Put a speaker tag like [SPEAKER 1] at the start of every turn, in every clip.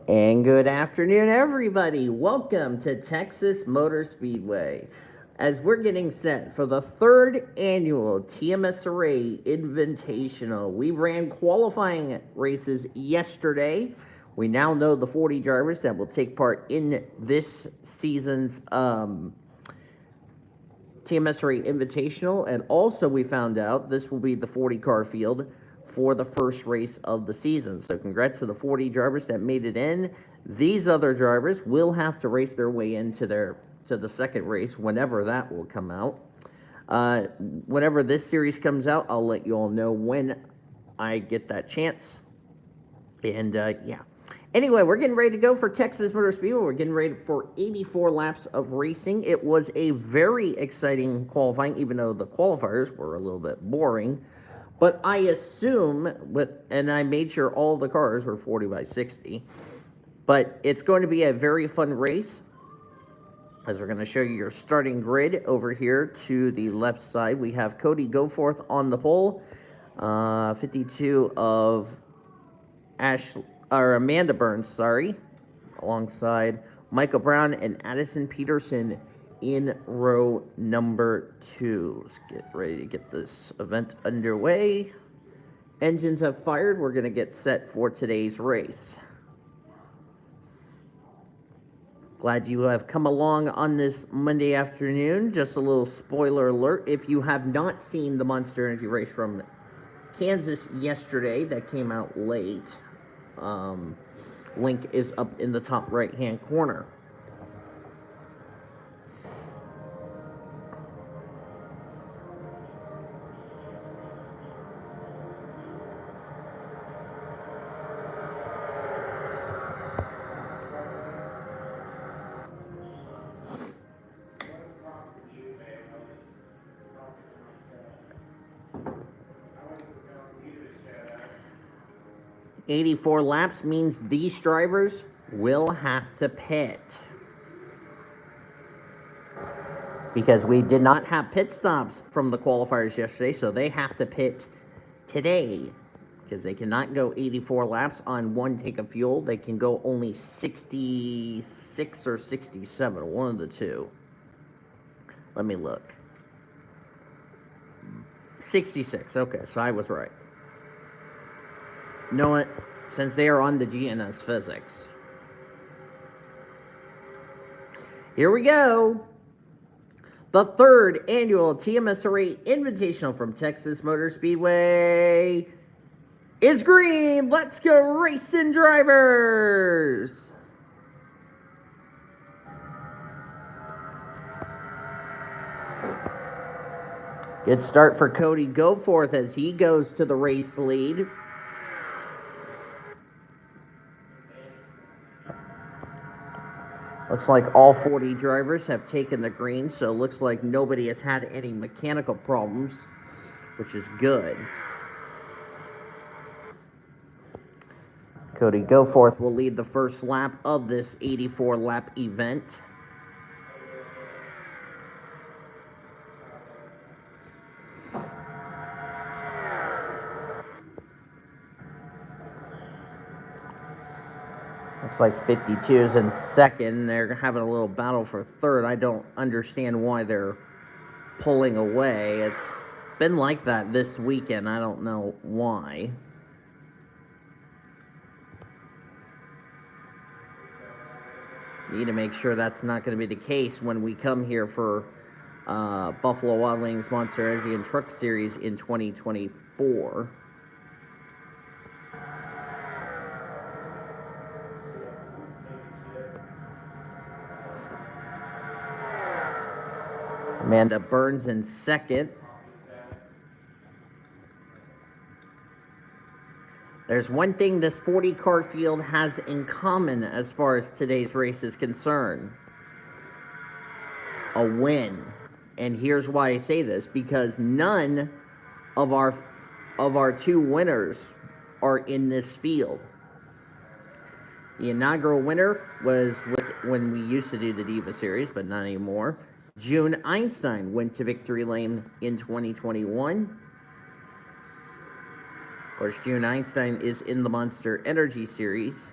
[SPEAKER 1] And good afternoon, everybody. Welcome to Texas Motor Speedway. As we're getting set for the third annual TMSRA Invitational, we ran qualifying races yesterday. We now know the 40 drivers that will take part in this season's TMSRA Invitational, and also we found out this will be the 40 car field for the first race of the season. So congrats to the 40 drivers that made it in. These other drivers will have to race their way into the second race whenever that will come out. Whenever this series comes out, I'll let you all know when I get that chance. And yeah. Anyway, we're getting ready to go for Texas Motor Speedway. We're getting ready for 84 laps of racing. It was a very exciting qualifying, even though the qualifiers were a little bit boring. But I assume, and I made sure all the cars were 40 by 60, but it's going to be a very fun race, as we're going to show you your starting grid over here to the left side. We have Cody Goforth on the pole, 52 of Amanda Burns, alongside Michael Brown and Addison Peterson in row number 2. Let's get ready to get this event underway. Engines have fired. We're going to get set for today's race. Glad you have come along on this Monday afternoon. Just a little spoiler alert. If you have not seen the Monster Energy race from Kansas yesterday, that came out late, link is up in the top right-hand corner. $84 laps means these drivers will have to pit, because we did not have pit stops from the qualifiers yesterday, so they have to pit today, because they cannot go 84 laps on one tank of fuel. They can go only 66 or 67, one of the two. Let me look. 66, okay, so I was right. Know it, since they are on the GNS physics. Here we go. The third annual TMSRA Invitational from Texas Motor Speedway is green. Let's go racing, drivers. Good start for Cody Goforth as he goes to the race lead. Looks like all 40 drivers have taken the green, so it looks like nobody has had any mechanical problems, which is good. Cody Goforth will lead the first lap of this 84-lap event. Looks like 52 is in second. They're having a little battle for third. I don't understand why they're pulling away. It's been like that this weekend. I don't know why. Need to make sure that's not going to be the case when we come here for Buffalo Wild Wings Monster Energy and Truck Series in 2024. Amanda Burns in second. There's one thing this 40 car field has in common as far as today's race is concerned. A win. And here's why I say this, because none of our two winners are in this field. The inaugural winner was when we used to do the Diva Series, but not anymore. June Einstein went to victory lane in 2021. Of course, June Einstein is in the Monster Energy Series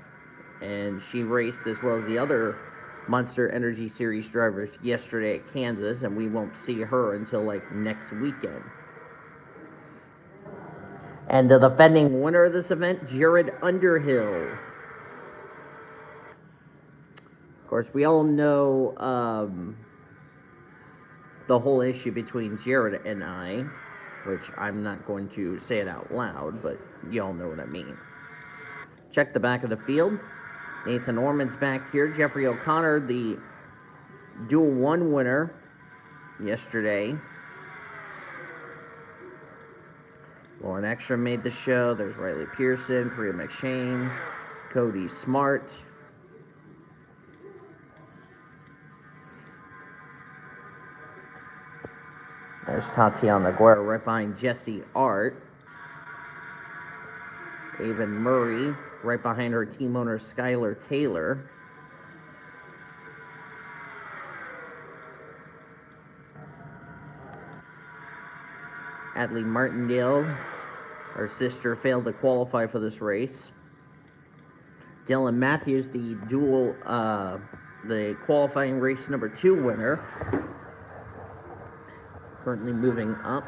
[SPEAKER 1] and she raced as well as the other Monster Energy Series drivers yesterday at Kansas, and we won't see her until like next weekend. And the defending winner of this event, Jared Underhill. Of course, we all know the whole issue between Jared and I, which I'm not going to say it out loud, but you all know what I mean. Check the back of the field. Nathan Orman's back here. Jeffrey O'Connor, the Dual 1 winner yesterday. Lauren Ekstrom made the show. There's Riley Pearson, Priya McShane, Cody Smart. There's Tatiana Guerra right behind Jesse Art. Avon Murray right behind her team owner Skylar Taylor. Adley Martindale, her sister, failed to qualify for this race. Dylan Matthews, the dual, the qualifying race number 2 winner, currently moving up.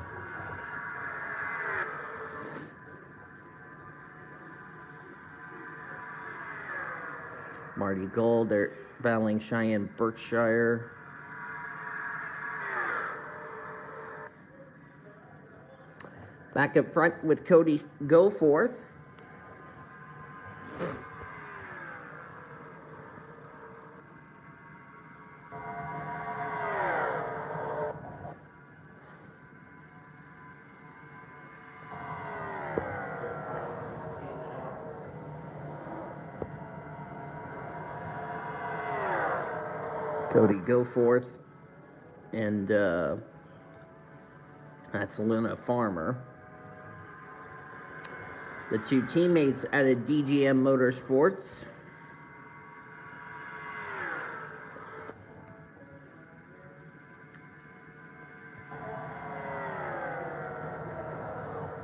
[SPEAKER 1] Marty Gold, they're battling Cheyenne Berkshire. Back up front with Cody Goforth. Cody Goforth, and that's Luna Farmer. The two teammates added DGM Motorsports.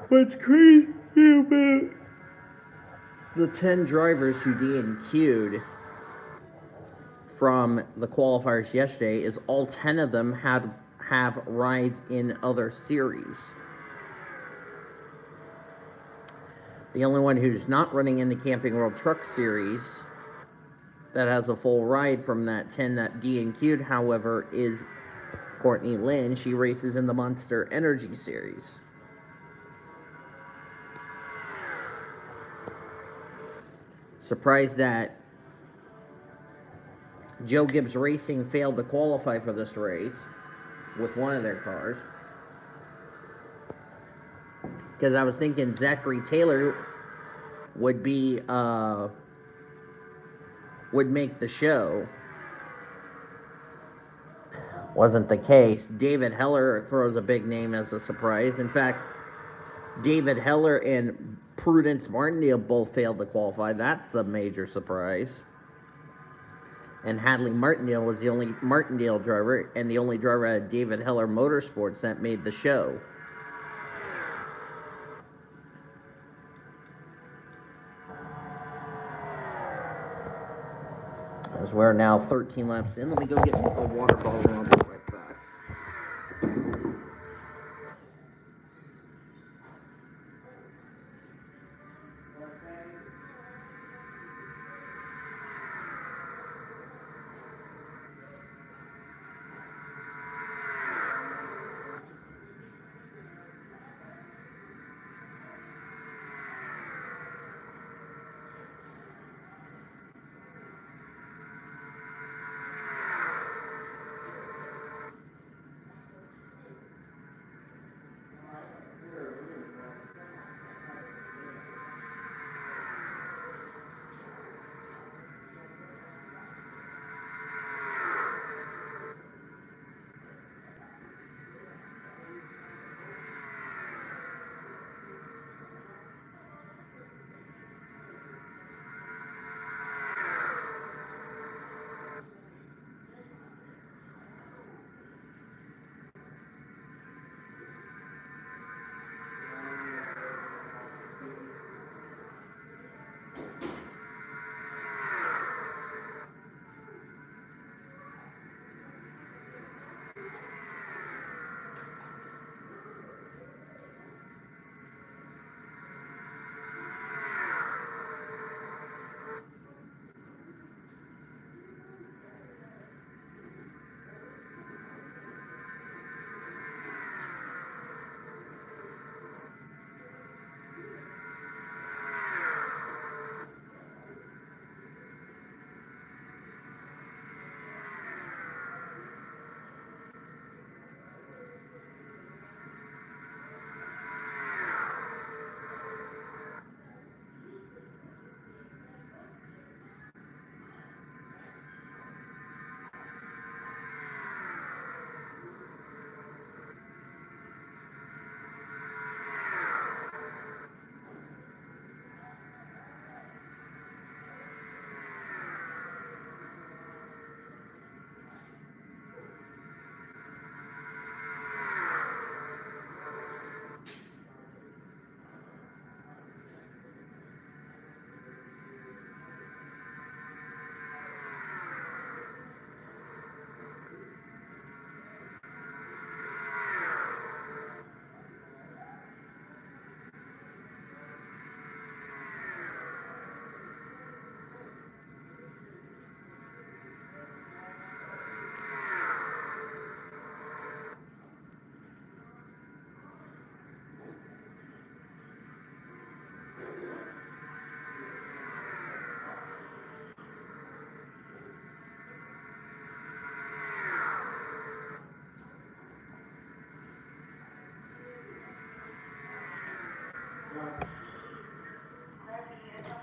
[SPEAKER 1] What's crazy about the 10 drivers who DNQ'd from the qualifiers yesterday is all 10 of them have rides in other series. The only one who's not running in the Camping World Truck Series that has a full ride from that 10 that DNQ'd, however, is Courtney Lynn. She races in the Monster Energy Series. Surprised that Joe Gibbs Racing failed to qualify for this race with one of their cars. Because I was thinking Zachary Taylor would be, would make the show. Wasn't the case. David Heller throws a big name as a surprise. In fact, David Heller and Prudence Martindale both failed to qualify. That's a major surprise. And Hadley Martindale was the only Martindale driver and the only driver at David Heller Motorsports that made the show. As we're now 13 laps in, let me go get a water bottle and I'll be right back.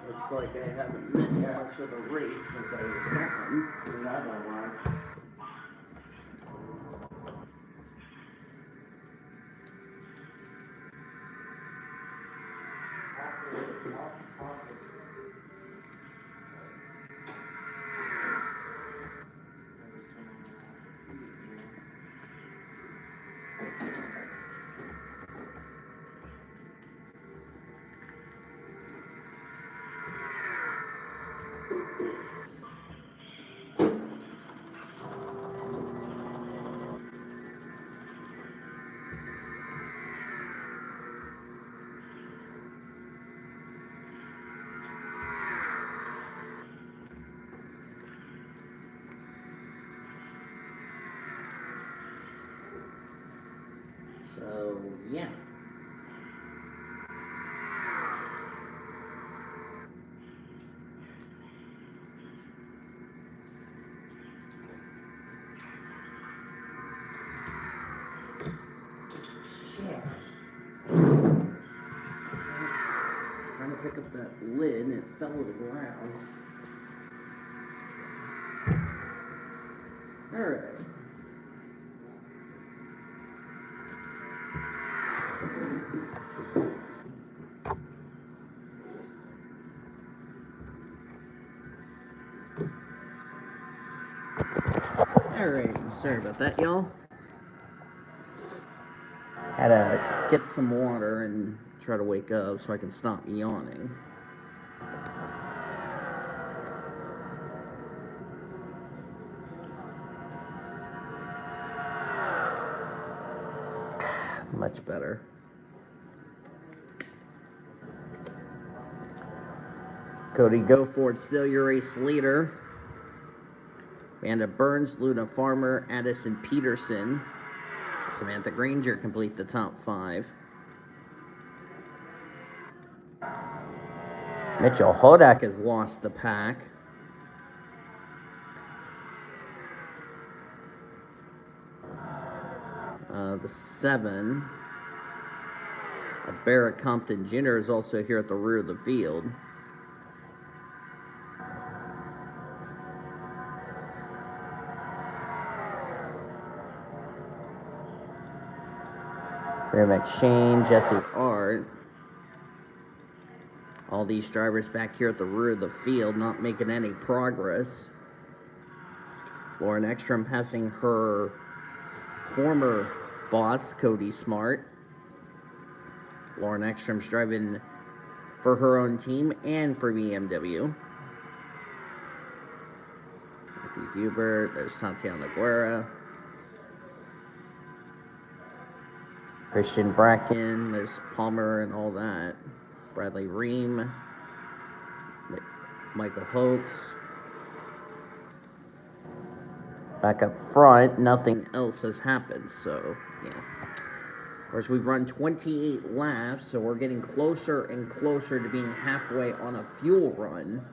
[SPEAKER 1] Looks like I haven't missed much of the race since I was gone. So, yeah. Shit. Trying to pick up that lid and it fell to the ground. Alright. Alright, sorry about that, y'all. Had to get some water and try to wake up so I can stop yawning. Much better. Cody Goforth, still your race leader. Amanda Burns, Luna Farmer, Addison Peterson, Samantha Granger complete the top 5. Mitchell Hodak has lost the pack. The 7. Barrett Compton Jr. is also here at the rear of the field. Ray McShane, Jesse Art. All these drivers back here at the rear of the field not making any progress. Lauren Ekstrom passing her former boss, Cody Smart. Lauren Ekstrom's driving for her own team and for BMW. Matthew Hubert, there's Tatiana Guerra. Christian Bracken, there's Palmer and all that. Bradley Ream, Michael Hoax. Back up front, nothing else has happened, so yeah. Of course, we've run 28 laps, so we're getting closer and closer to being halfway on a fuel run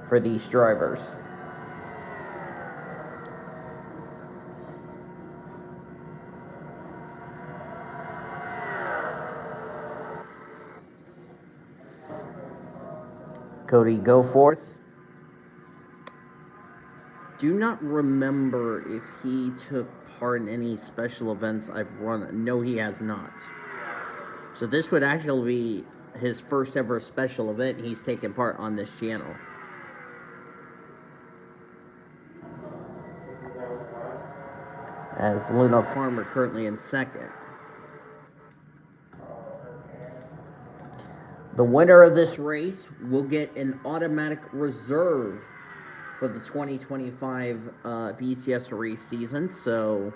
[SPEAKER 1] for these drivers. Cody Goforth. Do not remember if he took part in any special events I've run. No, he has not. So this would actually be his first ever special event he's taken part on this channel. As Luna Farmer currently in second. The winner of this race will get an automatic reserve for the 2025 TMSRA season. So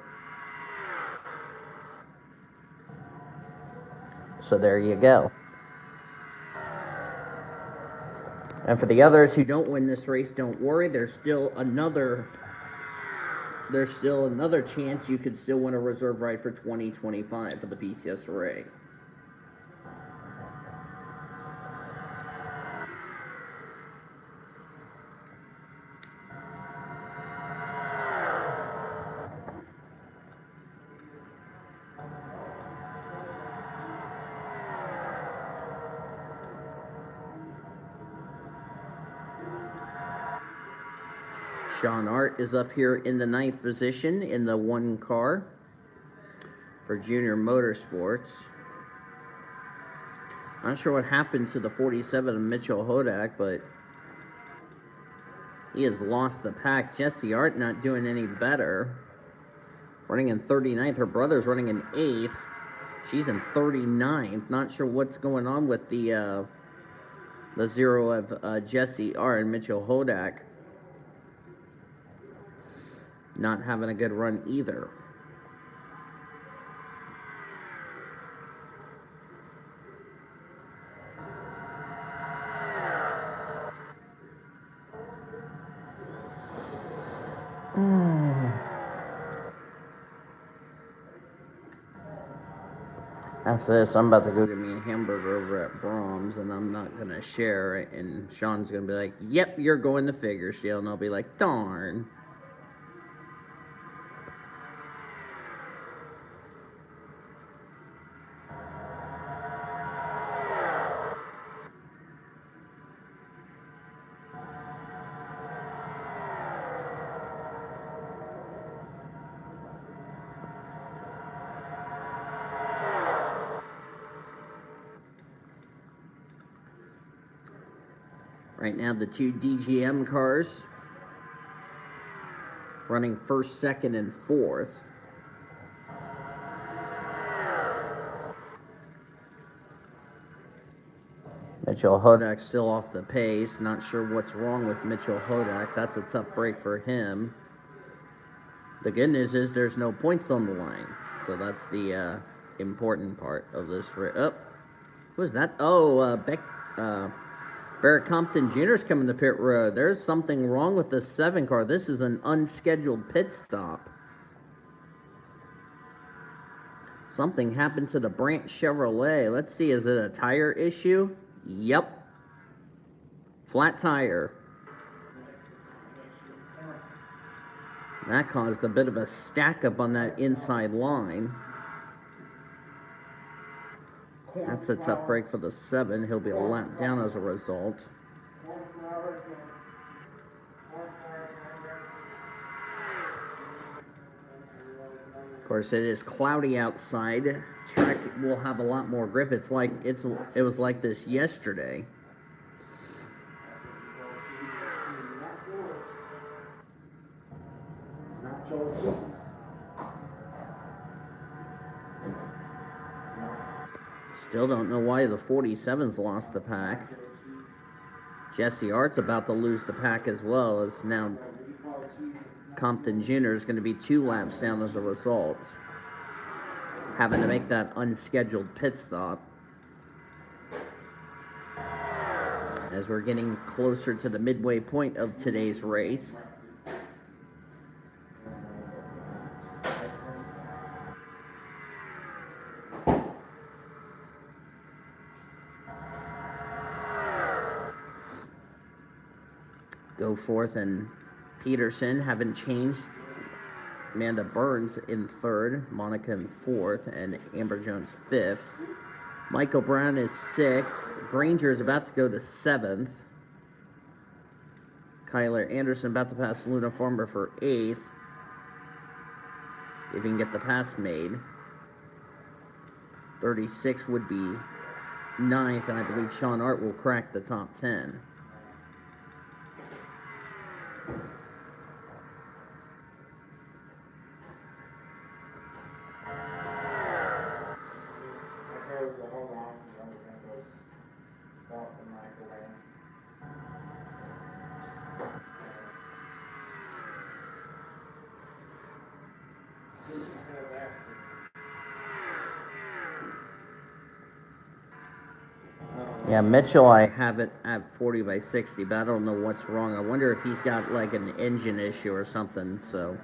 [SPEAKER 1] there you go. And for the others who don't win this race, don't worry. There's still another chance you could still win a reserve ride for 2025 for the TMSRA. Sean Art is up here in the 9th position in the 1 car for Junior Motorsports. Not sure what happened to the 47 of Mitchell Hodak, but he has lost the pack. Jesse Art not doing any better. Running in 39th. Her brother's running in 8th. She's in 39th. Not sure what's going on with the 0 of Jesse Art and Mitchell Hodak. Not having a good run either. After this, I'm about to go get me a hamburger over at Brahms, and I'm not going to share it. And Sean's going to be like, yep, you're going to Figure Shield. And I'll be like, darn. Right now, the 2 DGM cars running 1st, 2nd, and 4th. Mitchell Hodak still off the pace. Not sure what's wrong with Mitchell Hodak. That's a tough break for him. The good news is there's no points on the line. So that's the important part of this race. Oh, who's that? Oh, Barrett Compton Jr. is coming to pit road. There's something wrong with the 7 car. This is an unscheduled pit stop. Something happened to the Brandt Chevrolet. Let's see, is it a tire issue? Yep. Flat tire. That caused a bit of a stack up on that inside line. That's a tough break for the 7. He'll be a lap down as a result. Of course, it is cloudy outside. Track will have a lot more grip. It was like this yesterday. Still don't know why the 47's lost the pack. Jesse Art's about to lose the pack as well, as now Compton Jr. is going to be 2 laps down as a result, having to make that unscheduled pit stop. As we're getting closer to the midway point of today's race. Goforth and Peterson haven't changed. Amanda Burns in 3rd, Monica in 4th, and Amber Jones 5th. Michael Brown is 6th. Granger is about to go to 7th. Kyler Anderson about to pass Luna Farmer for 8th. If he can get the pass made. 36 would be 9th, and I believe Sean Art will crack the top 10. Yeah, Mitchell, I have it at 40 by 60, but I don't know what's wrong. I wonder if he's got like an engine issue or something, so.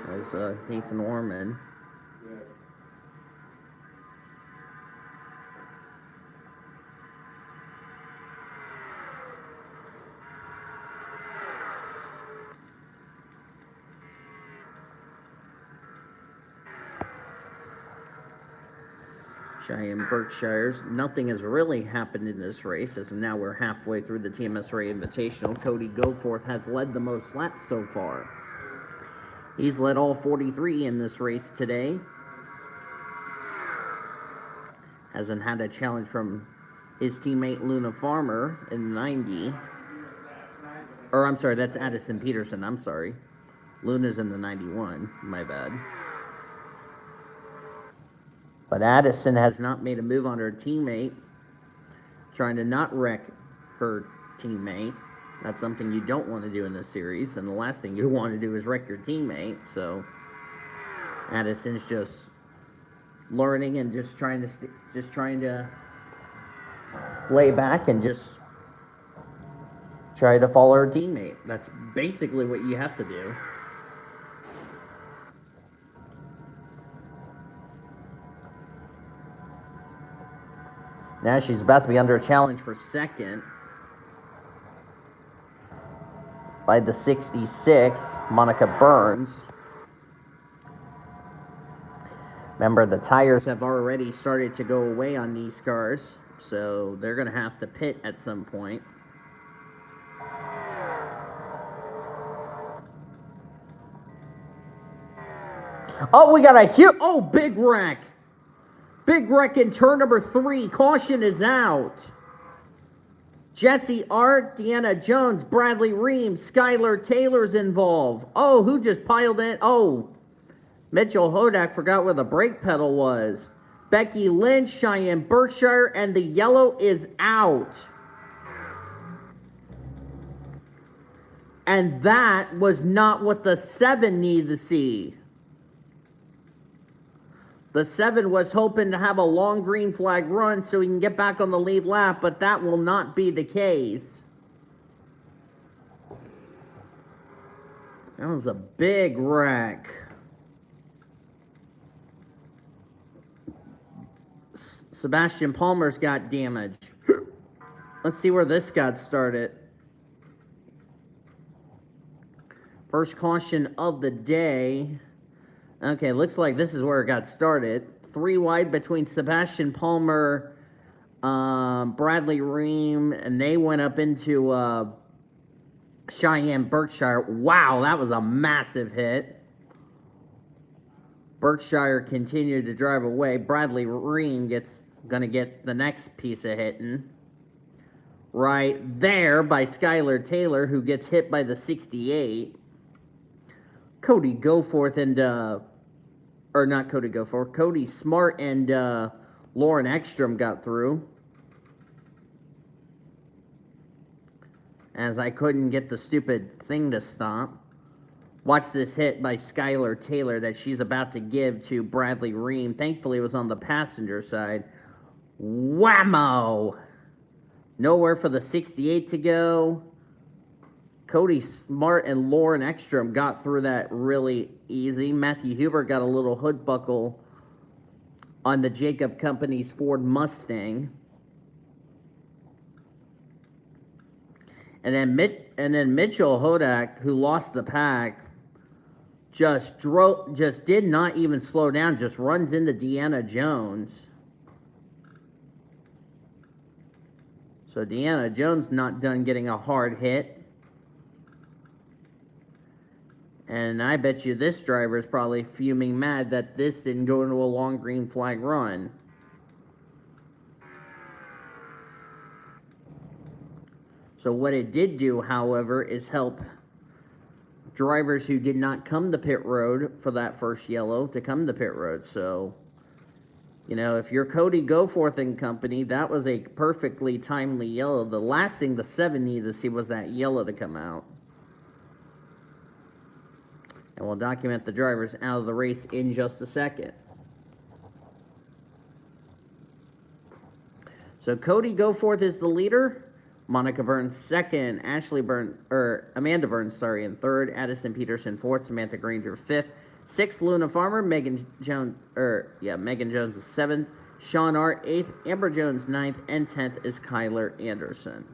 [SPEAKER 1] There's Nathan Orman. Cheyenne Berkshire's. Nothing has really happened in this race, as now we're halfway through the TMSRA Invitational. Cody Goforth has led the most laps so far. He's led all 43 in this race today. Hasn't had a challenge from his teammate Luna Farmer in 90. Or, I'm sorry, that's Addison Peterson. I'm sorry. Luna's in the 91. My bad. But Addison has not made a move on her teammate, trying to not wreck her teammate. That's something you don't want to do in this series, and the last thing you want to do is wreck your teammate. So Addison's just learning and just trying to lay back and just try to follow her teammate. That's basically what you have to do. Now she's about to be under a challenge for second by the 66, Monica Burns. Remember, the tires have already started to go away on these cars, so they're going to have to pit at some point. Oh, we got a huge, big wreck. Big wreck in turn number 3. Caution is out. Jesse Art, Deanna Jones, Bradley Reams, Skylar Taylor's involved. Oh, who just piled in? Oh, Mitchell Hodak forgot where the brake pedal was. Becky Lynch, Cheyenne Berkshire, and the yellow is out. And that was not what the 7 needed to see. The 7 was hoping to have a long green flag run so he can get back on the lead lap, but that will not be the case. That was a big wreck. Sebastian Palmer's got damage. Let's see where this got started. First caution of the day. Okay, looks like this is where it got started. 3 wide between Sebastian Palmer, Bradley Ream, and they went up into Cheyenne Berkshire. Wow, that was a massive hit. Berkshire continued to drive away. Bradley Ream gonna get the next piece of hitting. Right there by Skylar Taylor, who gets hit by the 68. Cody Goforth and or not Cody Goforth, Cody Smart and Lauren Ekstrom got through. As I couldn't get the stupid thing to stop. Watch this hit by Skylar Taylor that she's about to give to Bradley Ream. Thankfully, it was on the passenger side. Whammo! Nowhere for the 68 to go. Cody Smart and Lauren Ekstrom got through that really easy. Matthew Huber got a little hood buckle on the Jacob Company's Ford Mustang. And then Mitchell Hodak, who lost the pack, just did not even slow down, just runs into Deanna Jones. So Deanna Jones not done getting a hard hit. And I bet you this driver is probably fuming mad that this didn't go into a long green flag run. So what it did do, however, is help drivers who did not come to pit road for that first yellow to come to pit road. So, you know, if you're Cody Goforth and company, that was a perfectly timely yellow. The last thing the 7 needed to see was that yellow to come out. And we'll document the drivers out of the race in just a second. So Cody Goforth is the leader. Monica Burns second. Amanda Burns, in third. Addison Peterson fourth. Samantha Granger fifth. Sixth, Luna Farmer. Megan Jones is seventh. Sean Art eighth. Amber Jones ninth. And 10th is Kyler Anderson.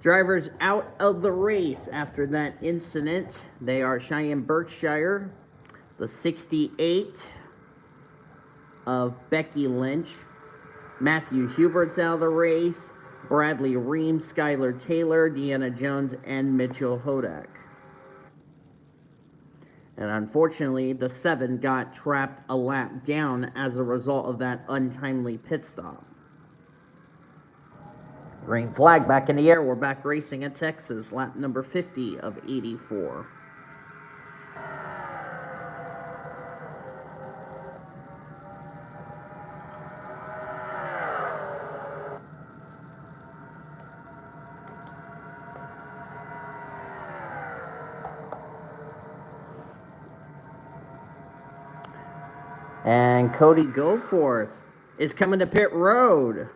[SPEAKER 1] Drivers out of the race after that incident. They are Cheyenne Berkshire, The 68 of Becky Lynch. Matthew Hubert's out of the race. Bradley Reams, Skylar Taylor, Deanna Jones, and Mitchell Hodak. And unfortunately, the 7 got trapped a lap down as a result of that untimely pit stop. Green flag back in the air. We're back racing at Texas, lap number 50 of 84. And Cody Goforth is coming to pit road.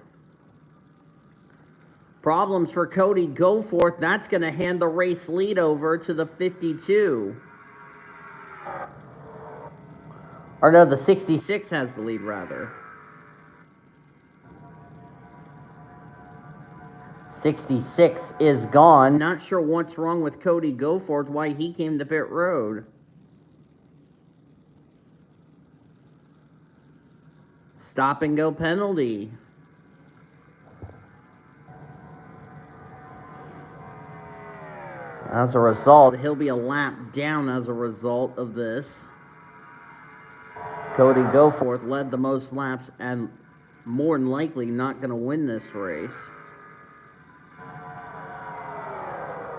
[SPEAKER 1] Problems for Cody Goforth. That's going to hand the race lead over to the 52. Or no, the 66 has the lead, rather. 66 is gone. Not sure what's wrong with Cody Goforth, why he came to pit road. Stop and go penalty. As a result, he'll be a lap down as a result of this. Cody Goforth led the most laps and more than likely not going to win this race.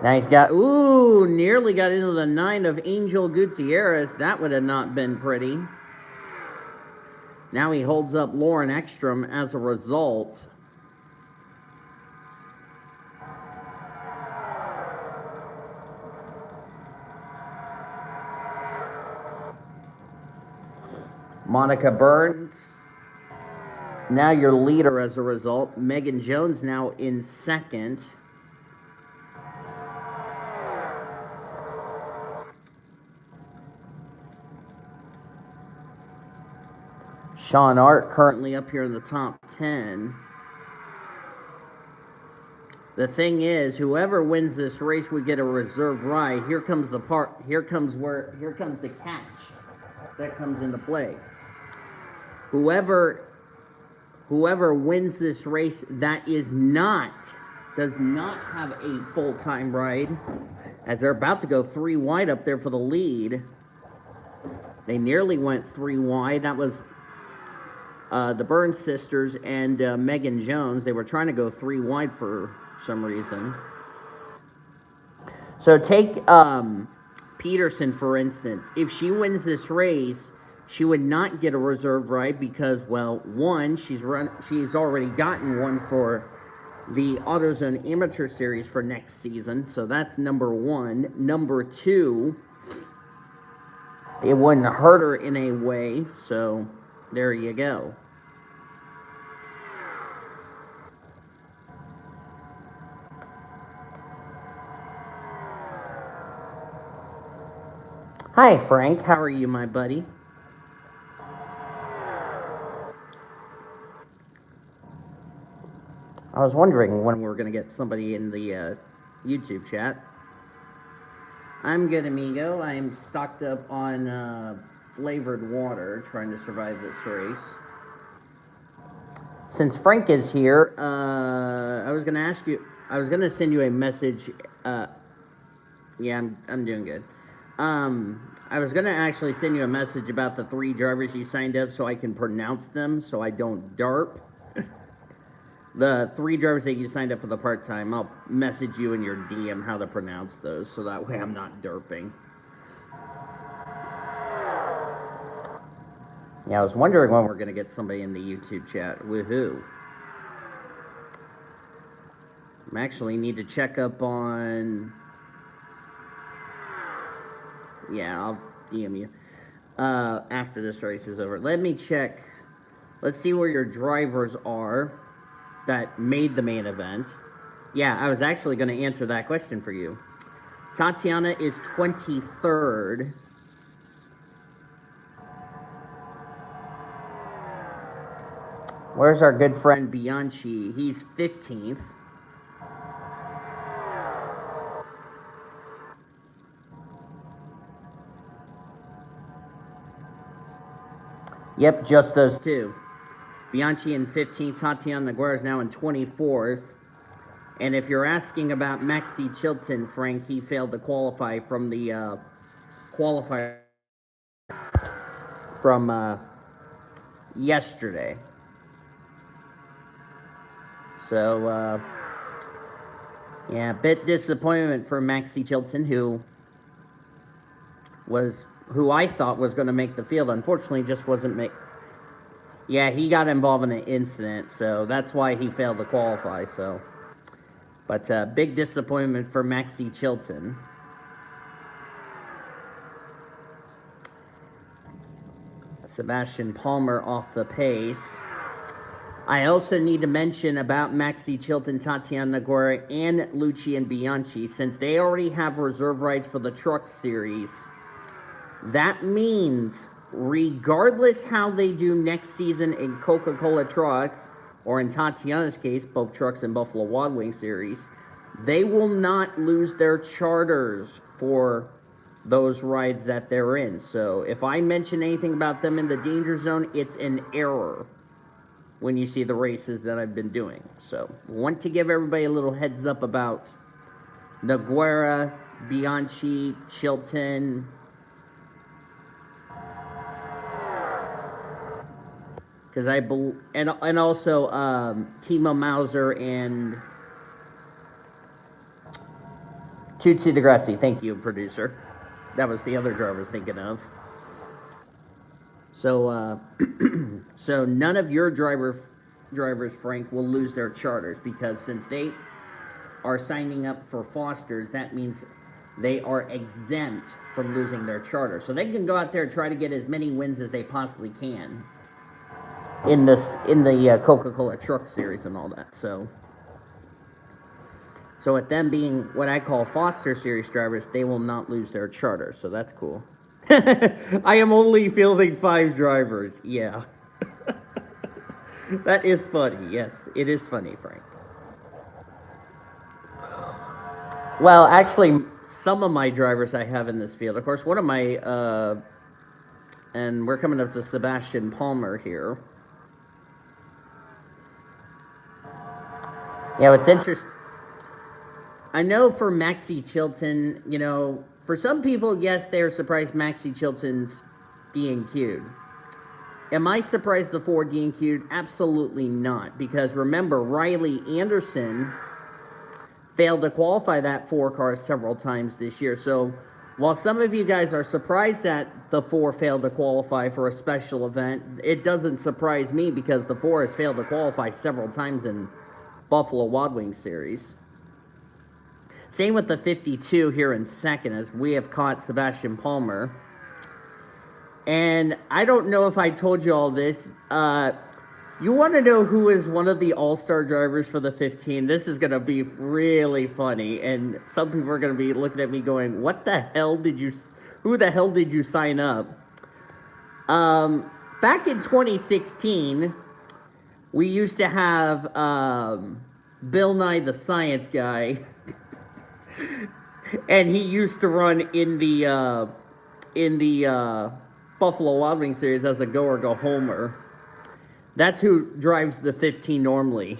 [SPEAKER 1] Now he's got, nearly got into the 9 of Angel Gutierrez. That would have not been pretty. Now he holds up Lauren Ekstrom as a result. Monica Burns, now your leader as a result. Megan Jones now in second. Sean Art currently up here in the top 10. The thing is, whoever wins this race would get a reserve ride. Here comes the the catch that comes into play. Whoever wins this race that does not have a full-time ride, as they're about to go 3 wide up there for the lead. They nearly went 3 wide. That was the Burns sisters and Megan Jones. They were trying to go 3 wide for some reason. So take Peterson, for instance. If she wins this race, she would not get a reserve ride because, well, one, she's already gotten one for the AutoZone Amateur Series for next season. So that's number 1. Number 2, it wouldn't hurt her in a way. So there you go. Hi, Frank. How are you, my buddy? I was wondering when we were going to get somebody in the YouTube chat. I'm good, amigo. I'm stocked up on flavored water, trying to survive this race. Since Frank is here, I was going to send you a message. Yeah, I'm doing good. I was going to actually send you a message about the 3 drivers you signed up so I can pronounce them so I don't derp. The 3 drivers that you signed up for the part-time, I'll message you in your DM how to pronounce those, so that way I'm not derping. Yeah, I was wondering when we're going to get somebody in the YouTube chat. Woohoo. I actually need to check up on... Yeah, I'll DM you after this race is over. Let me check. Let's see where your drivers are that made the main event. Yeah, I was actually going to answer that question for you. Tatiana is 23rd. Where's our good friend Bianchi? He's 15th. Yep, just those two. Bianchi in 15th, Tatiana Nogueira is now in 24th. And if you're asking about Maxi Chilton, Frank, he failed to qualify from the qualifier from yesterday. So, yeah, bit disappointment for Maxi Chilton, who I thought was going to make the field. Unfortunately, just wasn't Yeah, he got involved in an incident, so that's why he failed to qualify. So, but big disappointment for Maxi Chilton. Sebastian Palmer off the pace. I also need to mention about Maxi Chilton, Tatiana Nogueira, and Lucian Bianchi, since they already have reserve rights for the Truck Series. That means, regardless how they do next season in Coca-Cola Trucks, or in Tatiana's case, both Trucks and Buffalo Wild Wings Series, they will not lose their charters for those rides that they're in. So if I mention anything about them in the danger zone, it's an error when you see the races that I've been doing. So want to give everybody a little heads up about Nogueira, Bianchi, Chilton. Because and also Timo Mauser and Tutsi DeGrazzi. Thank you, producer. That was the other driver I was thinking of. So, so none of your drivers, Frank, will lose their charters, because since they are signing up for Foster's, that means they are exempt from losing their charter. So they can go out there and try to get as many wins as they possibly can in the Coca-Cola Truck Series and all that. So with them being what I call Foster Series drivers, they will not lose their charter. So that's cool. I am only fielding 5 drivers. Yeah. That is funny. Yes, it is funny, Frank. Well, actually, some of my drivers I have in this field. Of course, one of my, and we're coming up to Sebastian Palmer here. Yeah, what's interesting, I know for Maxi Chilton, you know, for some people, yes, they're surprised Maxi Chilton's DNQ'd. Am I surprised the 4 DNQ'd? Absolutely not, because remember, Riley Anderson failed to qualify that 4 car several times this year. So while some of you guys are surprised that the 4 failed to qualify for a special event, it doesn't surprise me, because the 4 has failed to qualify several times in Buffalo Wild Wings Series. Same with the 52 here in second, as we have caught Sebastian Palmer. And I don't know if I told you all this. You want to know who is one of the all-star drivers for the 15? This is going to be really funny. And some people are going to be looking at me going, what the hell did you, who the hell did you sign up? Back in 2016, we used to have Bill Nye the Science Guy. And he used to run in the Buffalo Wild Wings Series as a go or go homer. That's who drives the 15 normally,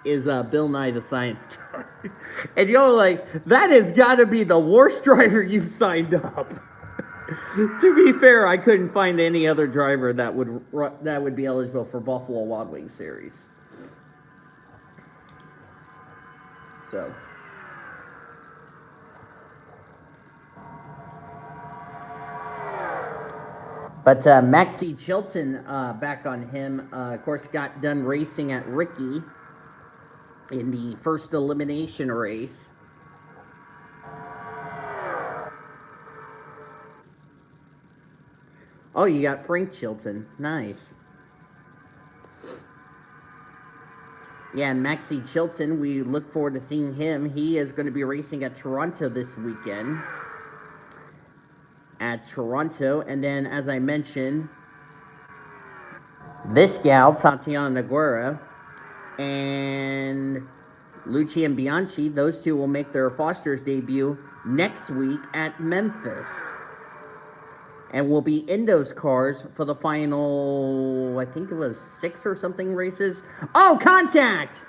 [SPEAKER 1] is Bill Nye the Science Guy. And you're like, that has got to be the worst driver you've signed up. To be fair, I couldn't find any other driver that would be eligible for Buffalo Wild Wings Series. So. But Maxi Chilton, back on him, of course, got done racing at Ricky in the first elimination race. Oh, you got Frank Chilton. Nice. Yeah, and Maxi Chilton, we look forward to seeing him. He is going to be racing at Toronto this weekend. At Toronto, and then, as I mentioned, this gal, Tatiana Nogueira, and Lucian Bianchi, those two will make their Foster's debut next week at Memphis. And we'll be in those cars for the final, I think it was 6 or something races. Oh, contact!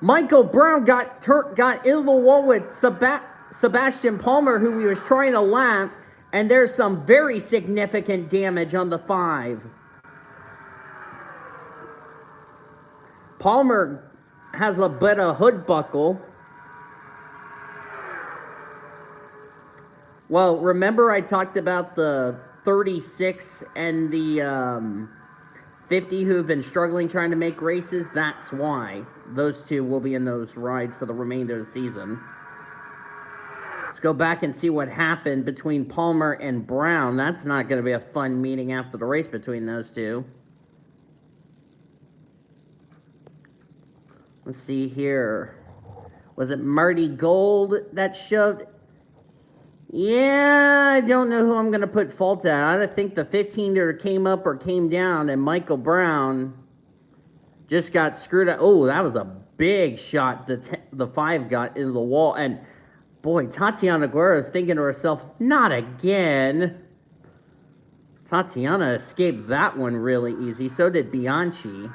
[SPEAKER 1] Michael Brown got into the wall with Sebastian Palmer, who he was trying to lap, and there's some very significant damage on the 5. Palmer has a bit of hood buckle. Well, remember I talked about the 36 and the 50 who have been struggling trying to make races? That's why. Those two will be in those rides for the remainder of the season. Let's go back and see what happened between Palmer and Brown. That's not going to be a fun meeting after the race between those two. Let's see here. Was it Marty Gold that shoved? Yeah, I don't know who I'm going to put fault at. I think the 15 either came up or came down, and Michael Brown just got screwed up. Oh, that was a big shot the 5 got into the wall. And, boy, Tatiana Guerra is thinking to herself, not again. Tatiana escaped that one really easy. So did Bianchi.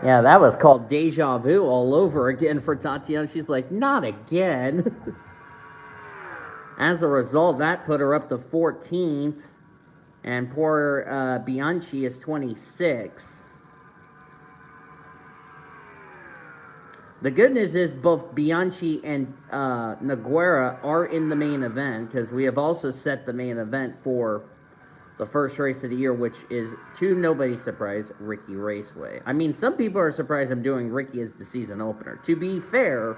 [SPEAKER 1] Yeah, that was called deja vu all over again for Tatiana. She's like, not again. As a result, that put her up to 14th. And poor Bianchi is 26. The good news is both Bianchi and Noguera are in the main event, because we have also set the main event for the first race of the year, which is, to nobody's surprise, Ricky Raceway. I mean, some people are surprised I'm doing Ricky as the season opener. To be fair,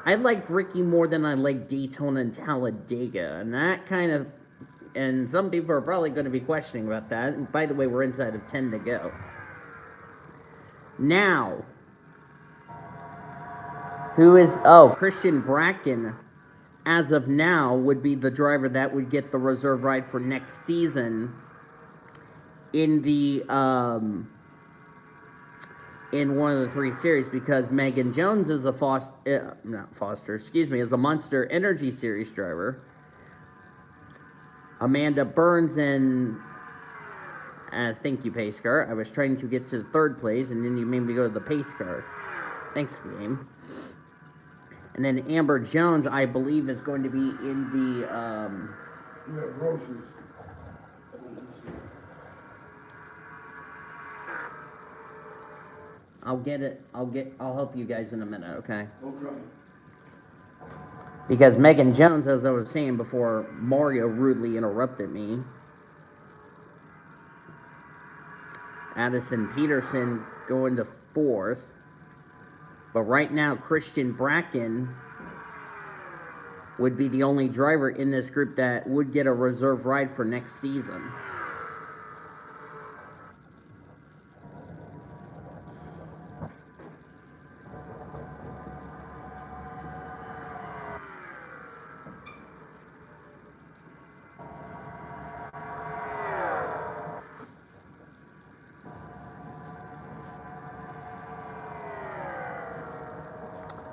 [SPEAKER 1] I like Ricky more than I like Daytona and Talladega, and that kind of, and some people are probably going to be questioning about that. And by the way, we're inside of 10 to go. Now, who is, Christian Bracken, as of now, would be the driver that would get the reserve ride for next season in the, in one of the 3 series, because Megan Jones is a is a Monster Energy Series driver. Amanda Burns and, thank you, Pace Car. I was trying to get to the 3rd place, and then you made me go to the Pace Car. Thanks, game. And then Amber Jones, I believe, is going to be in the,
[SPEAKER 2] Roses.
[SPEAKER 1] I'll get it. I'll help you guys in a minute, okay?
[SPEAKER 2] Okay.
[SPEAKER 1] Because Megan Jones, as I was saying before, Mario rudely interrupted me. Addison Peterson going to 4th. But right now, Christian Bracken would be the only driver in this group that would get a reserve ride for next season.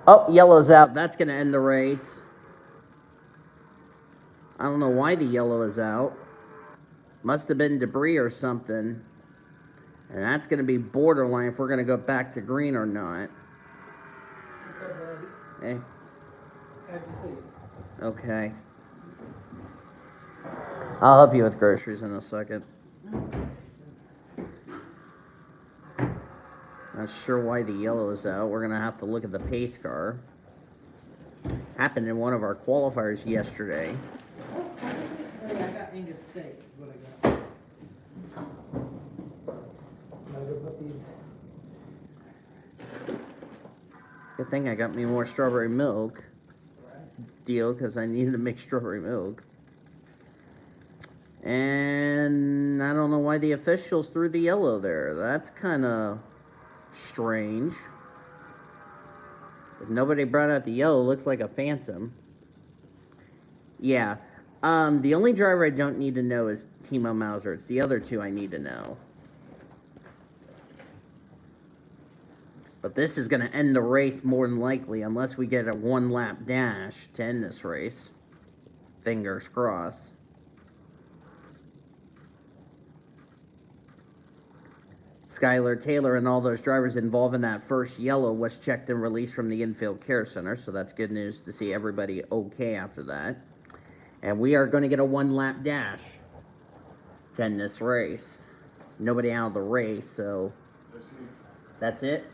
[SPEAKER 1] Oh, yellow's out. That's going to end the race. I don't know why the yellow is out. Must have been debris or something. And that's going to be borderline if we're going to go back to green or not. Okay. Okay. I'll help you with groceries in a second. Not sure why the yellow is out. We're going to have to look at the pace car. Happened in one of our qualifiers yesterday.
[SPEAKER 3] Hey, I got Angus steak, is what I got. Can I go put these?
[SPEAKER 1] Good thing I got me more strawberry milk deal, because I needed to make strawberry milk. And I don't know why the officials threw the yellow there. That's kind of strange. If nobody brought out the yellow, it looks like a phantom. Yeah. The only driver I don't need to know is Timo Mauser. It's the other two I need to know. But this is going to end the race more than likely, unless we get a one-lap dash to end this race. Fingers crossed. Skylar Taylor and all those drivers involved in that first yellow was checked and released from the infield care center, so that's good news to see everybody okay after that. And we are going to get a one-lap dash to end this race. Nobody out of the race, so that's it.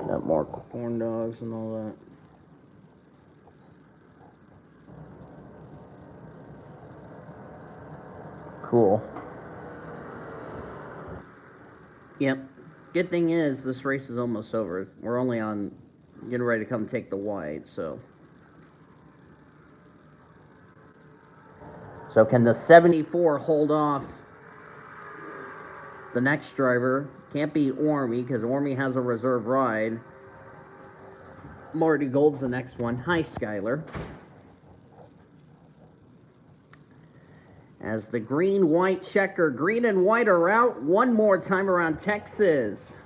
[SPEAKER 1] Got more corn dogs and all that. Cool. Yep. Good thing is, this race is almost over. We're only on, getting ready to come take the white, so. So can the 74 hold off the next driver? Can't be Ormy, because Ormy has a reserve ride. Marty Gold's the next one. Hi, Skylar. As the green-white checker, green and white are out one more time around Texas.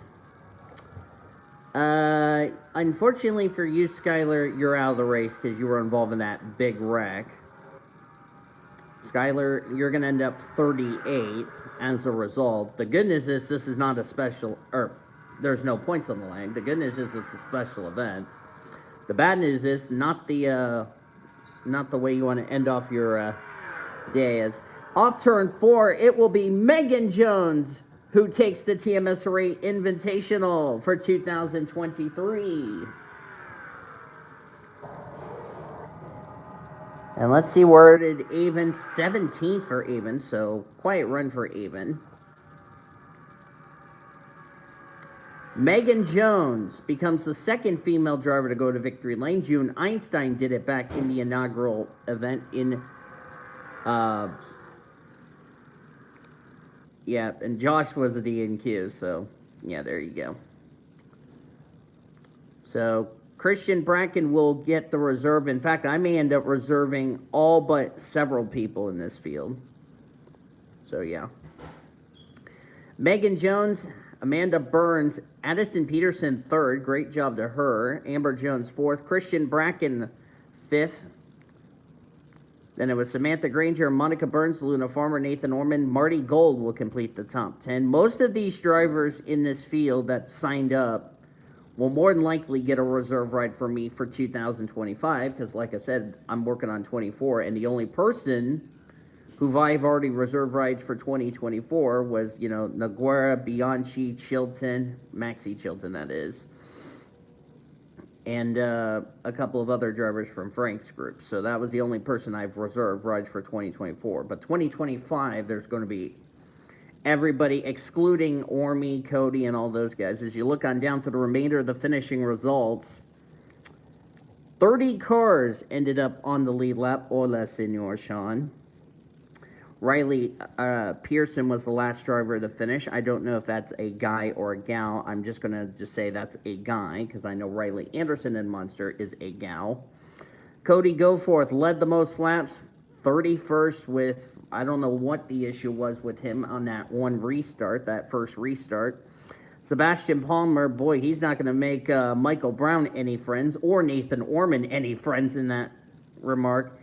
[SPEAKER 1] Unfortunately for you, Skylar, you're out of the race because you were involved in that big wreck. Skylar, you're going to end up 38th as a result. The good news is this is not a special, or there's no points on the line. The good news is it's a special event. The bad news is not the way you want to end off your day. As off turn 4, it will be Megan Jones who takes the TMSRA Invitational for 2023. And let's see where did Avon, 17th for Avon, so quiet run for Avon. Megan Jones becomes the second female driver to go to victory lane. June Einstein did it back in the inaugural event in, yeah, and Josh was a DNQ, so yeah, there you go. So Christian Bracken will get the reserve. In fact, I may end up reserving all but several people in this field. So, yeah. Megan Jones, Amanda Burns, Addison Peterson, 3rd. Great job to her. Amber Jones, 4th. Christian Bracken, 5th. Then it was Samantha Granger, Monica Burns, Luna Farmer, Nathan Orman. Marty Gold will complete the top 10. Most of these drivers in this field that signed up will more than likely get a reserve ride for me for 2025, because like I said, I'm working on 24, and the only person who I've already reserved rides for 2024 was, you know, Naguera, Bianchi, Chilton, Maxie Chilton, that is, and a couple of other drivers from Frank's group. So that was the only person I've reserved rides for 2024. But 2025, there's going to be everybody excluding Ormy, Cody, and all those guys. As you look on down to the remainder of the finishing results, 30 cars ended up on the lead lap. Hola, Senor Sean. Riley Pearson was the last driver to finish. I don't know if that's a guy or a gal. I'm just going to just say that's a guy, because I know Riley Anderson in Munster is a gal. Cody Goforth led the most laps, 31st with, I don't know what the issue was with him on that one restart, that first restart. Sebastian Palmer, boy, he's not going to make Michael Brown any friends or Nathan Orman any friends in that remark.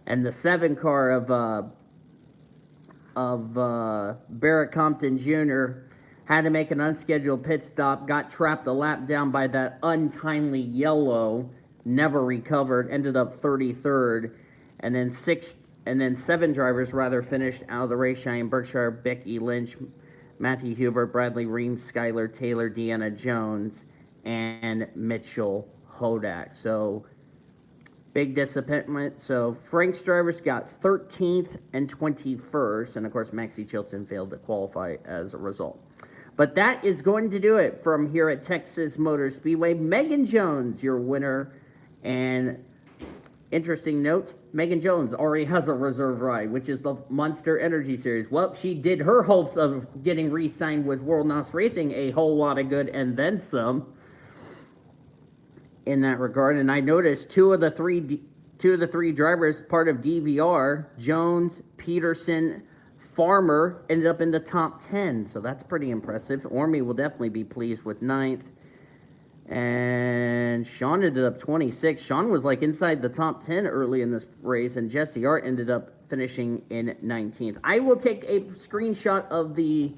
[SPEAKER 1] And the 7 car of Barrett Compton Jr. had to make an unscheduled pit stop, got trapped a lap down by that untimely yellow, never recovered, ended up 33rd, and then 7 drivers rather finished out of the race. Cheyenne Berkshire, Becky Lynch, Matthew Hubert, Bradley Reams, Skylar Taylor, Deanna Jones, and Mitchell Hodak. So big disappointment. So Frank's drivers got 13th and 21st, and of course Maxie Chilton failed to qualify as a result. But that is going to do it from here at Texas Motor Speedway. Megan Jones, your winner. And interesting note, Megan Jones already has a reserve ride, which is the Monster Energy Series. Well, she did her hopes of getting re-signed with World NOS Racing a whole lot of good and then some in that regard. And I noticed two of the three drivers, part of DVR, Jones, Peterson, Farmer, ended up in the top 10. So that's pretty impressive. Ormy will definitely be pleased with 9th. And Sean ended up 26. Sean was like inside the top 10 early in this race, and Jesse Art ended up finishing in 19th. I will take a screenshot of the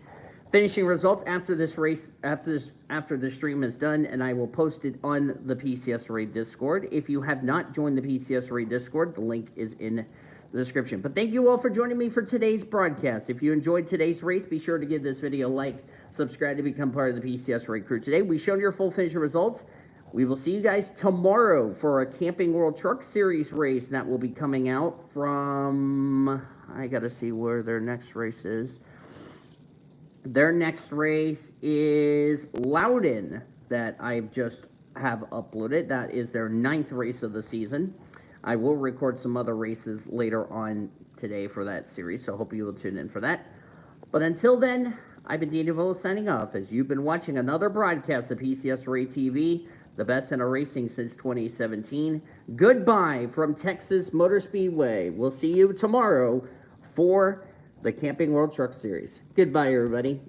[SPEAKER 1] finishing results after this race, after the stream is done, and I will post it on the PCSRA Discord. If you have not joined the PCSRA Discord, the link is in the description. But thank you all for joining me for today's broadcast. If you enjoyed today's race, be sure to give this video a like, subscribe to become part of the PCSRA crew. Today, we've shown your full finishing results. We will see you guys tomorrow for a Camping World Truck Series race that will be coming out from, I gotta see where their next race is. Their next race is Loudon that I've just have uploaded. That is their 9th race of the season. I will record some other races later on today for that series, so hope you will tune in for that. But until then, I've been Dean DeVoe signing off as you've been watching another broadcast of PCSRA TV, the best in our racing since 2017. Goodbye from Texas Motor Speedway. We'll see you tomorrow for the Camping World Truck Series. Goodbye, everybody.